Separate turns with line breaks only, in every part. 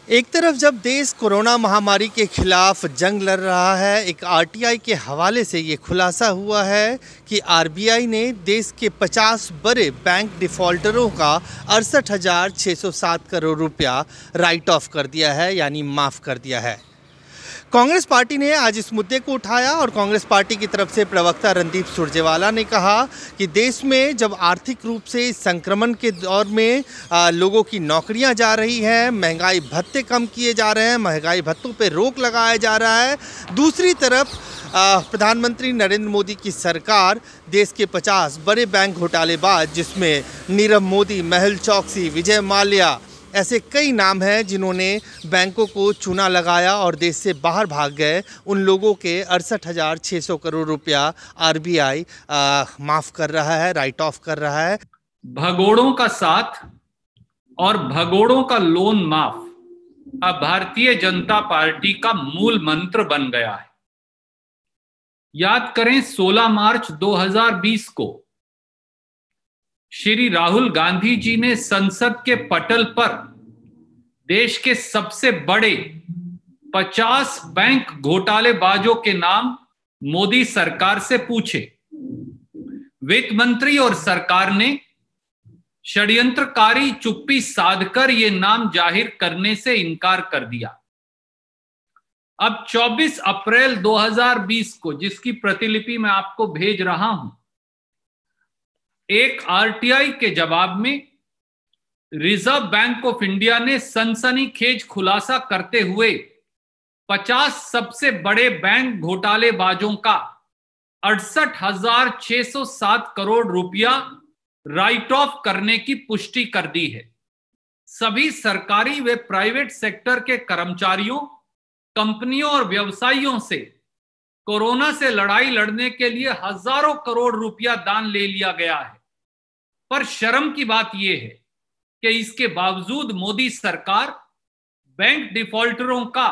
एक तरफ जब देश कोरोना महामारी के खिलाफ जंग लड़ रहा है, एक आरटीआई के हवाले से ये खुलासा हुआ है कि आरबीआई ने देश के 50 बड़े बैंक डिफ़ॉल्टरों का 68,607 करोड़ रुपया राइट ऑफ कर दिया है, यानी माफ़ कर दिया है। कांग्रेस पार्टी ने आज इस मुद्दे को उठाया और कांग्रेस पार्टी की तरफ से प्रवक्ता रणदीप सुरजेवाला ने कहा कि देश में जब आर्थिक रूप से इस संक्रमण के दौर में लोगों की नौकरियां जा रही हैं, महंगाई भत्ते कम किए जा रहे हैं, महंगाई भत्तों पे रोक लगाया जा रहा है, दूसरी तरफ प्रधानमंत्री नरेंद्र मोदी की सरकार देश के 50 बड़े बैंक घोटालेबाज, जिसमें नीरव मोदी, मेहुल चोकसी, विजय माल्या, ऐसे कई नाम हैं जिन्होंने बैंकों को चूना लगाया और देश से बाहर भाग गए, उन लोगों के 68,600 करोड़ रुपया आरबीआई माफ़ कर रहा है, राइट ऑफ कर रहा है।
भगोड़ों का साथ और भगोड़ों का लोन माफ अब भारतीय जनता पार्टी का मूल मंत्र बन गया है। याद करें 16 मार्च 2020 को श्री राहुल गांधी जी ने संसद के पटल पर देश के सबसे बड़े 50 बैंक घोटालेबाजों के नाम मोदी सरकार से पूछे। वित्त मंत्री और सरकार ने षड्यंत्रकारी चुप्पी साधकर ये नाम जाहिर करने से इनकार कर दिया। अब 24 अप्रैल 2020 को, जिसकी प्रतिलिपि मैं आपको भेज रहा हूं, एक आरटीआई के जवाब में रिजर्व बैंक ऑफ इंडिया ने सनसनीखेज खुलासा करते हुए 50 सबसे बड़े बैंक घोटालेबाजों का 68,607 करोड़ रुपया राइट ऑफ करने की पुष्टि कर दी है। सभी सरकारी व प्राइवेट सेक्टर के कर्मचारियों, कंपनियों और व्यवसायियों से कोरोना से लड़ाई लड़ने के लिए हजारों करोड़ रुपया दान ले लिया गया है। पर शर्म की बात यह है कि इसके बावजूद मोदी सरकार बैंक डिफॉल्टरों का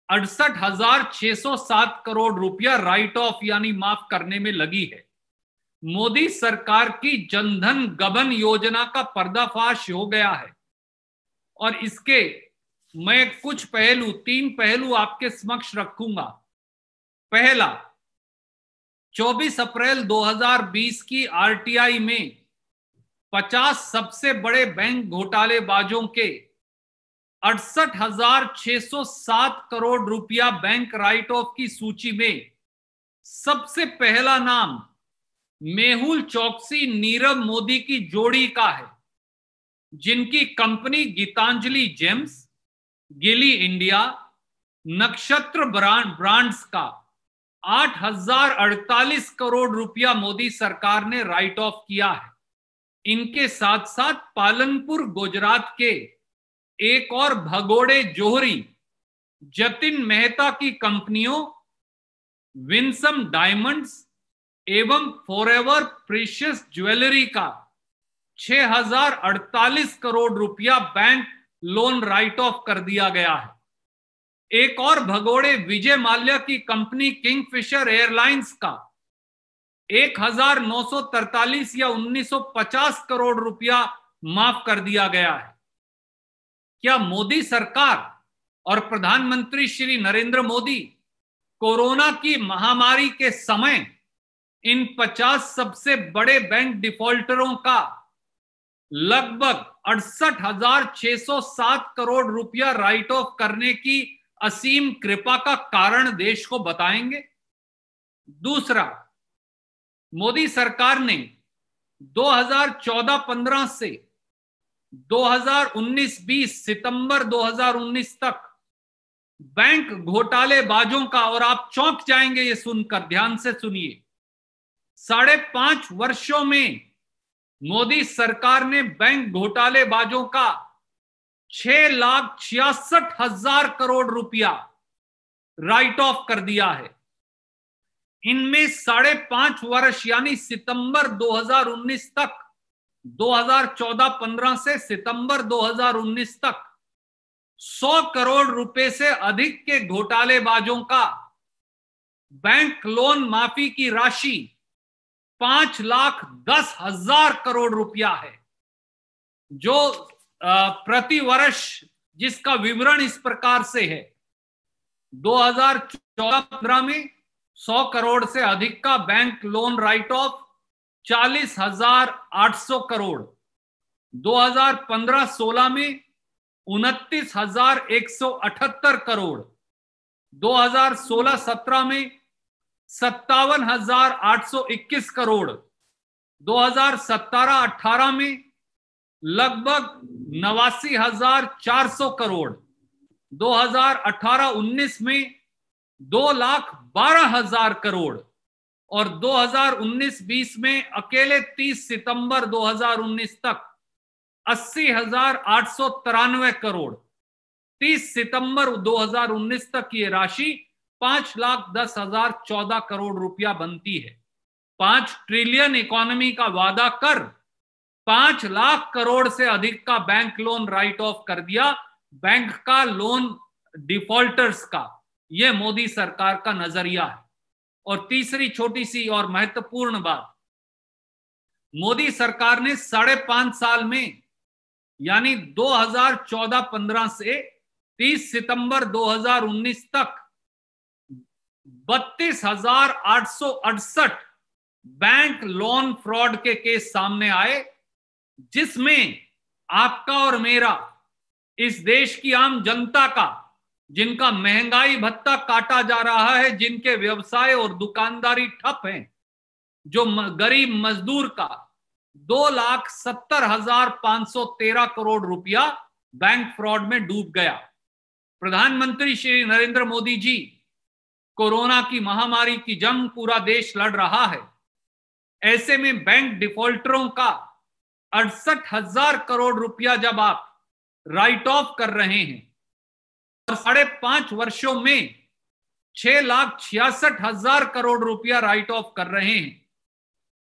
68,607 करोड़ रुपया राइट ऑफ यानी माफ करने में लगी है। मोदी सरकार की जनधन गबन योजना का पर्दाफाश हो गया है और इसके मैं कुछ पहलू, 3 पहलू आपके समक्ष रखूंगा। पहला, 24 अप्रैल 2020 की आरटीआई में 50 सबसे बड़े बैंक घोटालेबाजों के 68,607 करोड़ रुपया बैंक राइट ऑफ की सूची में सबसे पहला नाम मेहुल चोकसी, नीरव मोदी की जोड़ी का है, जिनकी कंपनी गीतांजलि जेम्स, गिली इंडिया, नक्षत्र ब्रांड्स का 8,048 करोड़ रुपया मोदी सरकार ने राइट ऑफ किया है। इनके साथ साथ पालनपुर गुजरात के एक और भगोड़े जोहरी जतिन मेहता की कंपनियों विंसम डायमंड्स एवं फॉरएवर प्रीशियस ज्वेलरी का 6,048 करोड़ रुपया बैंक लोन राइट ऑफ कर दिया गया है। एक और भगोड़े विजय माल्या की कंपनी किंगफिशर एयरलाइंस का 1,943 या 1,950 करोड़ रुपया माफ कर दिया गया है। क्या मोदी सरकार और प्रधानमंत्री श्री नरेंद्र मोदी कोरोना की महामारी के समय इन 50 सबसे बड़े बैंक डिफॉल्टरों का लगभग 68,607 करोड़ रुपया राइट ऑफ करने की असीम कृपा का कारण देश को बताएंगे? दूसरा, मोदी सरकार ने 2014-15 से 2019-20 सितंबर 2019 तक बैंक घोटालेबाजों का, और आप चौंक जाएंगे ये सुनकर, ध्यान से सुनिए, 5.5 वर्षों में मोदी सरकार ने बैंक घोटालेबाजों का 6,66,000 करोड़ रुपया राइट ऑफ कर दिया है। इनमें 5.5 वर्ष यानी सितंबर 2019 तक, 2014-15 से सितंबर 2019 तक 100 करोड़ रुपए से अधिक के घोटालेबाजों का बैंक लोन माफी की राशि 5,10,000 करोड़ रुपया है, जो प्रति वर्ष जिसका विवरण इस प्रकार से है। 2014-15 में 100 करोड़ से अधिक का bank loan right of 40,800 crore, 2015-16 में 29,178 करोड़, 2016-17 में 57,821 करोड़, 2017-18 में लगभग 89,400 करोड़, 2018-19 में 2,12,000 करोड़ और 2019-20 में अकेले 30 सितंबर 2019 तक 80,893 करोड़। 30 सितंबर 2019 तक ये राशि 5,10,014 करोड़ रुपया बनती है। 5 ट्रिलियन इकोनॉमी का वादा कर 5 लाख करोड़ से अधिक का बैंक लोन राइट ऑफ कर दिया, बैंक का लोन डिफॉल्टर्स का। यह मोदी सरकार का नजरिया है। और तीसरी छोटी सी और महत्वपूर्ण बात, मोदी सरकार ने 5.5 साल में यानी 2014-15 से 30 सितंबर 2019 तक 32,868 बैंक लोन फ्रॉड के केस सामने आए, जिसमें आपका और मेरा, इस देश की आम जनता का, जिनका महंगाई भत्ता काटा जा रहा है, जिनके व्यवसाय और दुकानदारी ठप हैं, जो गरीब मजदूर का 2,70,513 करोड़ रुपया बैंक फ्रॉड में डूब गया। प्रधानमंत्री श्री नरेंद्र मोदी जी कोरोना की महामारी की जंग पूरा देश लड़ रहा है। ऐसे में बैंक डिफॉल्टरों का 68,000 करोड़ रुपया जब आप राइट ऑफ कर रहे हैं और 5.5 वर्षों में 6,66,000 करोड़ रुपया राइट ऑफ कर रहे हैं,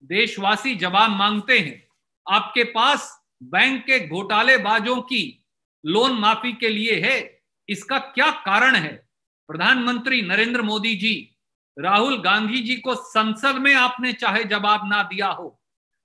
देशवासी जवाब मांगते हैं। आपके पास बैंक के घोटालेबाजों की लोन माफी के लिए है, इसका क्या कारण है? प्रधानमंत्री नरेंद्र मोदी जी, राहुल गांधी जी को संसद में आपने चाहे जवाब ना दिया हो,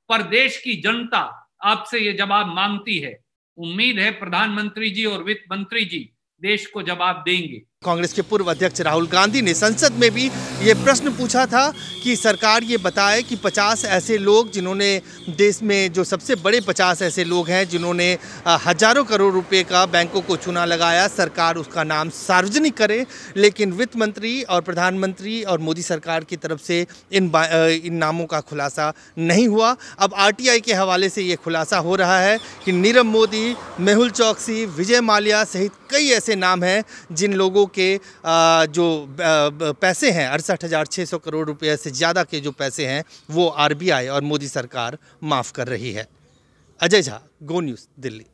पर देश की जनता आपसे ये जवाब मांगती है। उम्मीद है प्रधानमंत्री जी और वित्त मंत्री जी देश को जवाब देंगे।
कांग्रेस के पूर्व अध्यक्ष राहुल गांधी ने संसद में भी ये प्रश्न पूछा था कि सरकार ये बताए कि 50 ऐसे लोग जिन्होंने देश में, जो सबसे बड़े 50 ऐसे लोग हैं जिन्होंने हजारों करोड़ रुपए का बैंकों को चूना लगाया, सरकार उसका नाम सार्वजनिक करे। लेकिन वित्त मंत्री और प्रधानमंत्री और मोदी सरकार की तरफ से इन नामों का खुलासा नहीं हुआ। अब आरटीआई के हवाले से ये खुलासा हो रहा है कि नीरव मोदी, मेहुल चौकसी, विजय माल्या सहित कई ऐसे नाम हैं जिन लोगों के जो पैसे हैं 68,600 करोड़ रुपए से ज़्यादा के जो पैसे हैं वो आरबीआई और मोदी सरकार माफ़ कर रही है। अजय झा, गो न्यूज़, दिल्ली।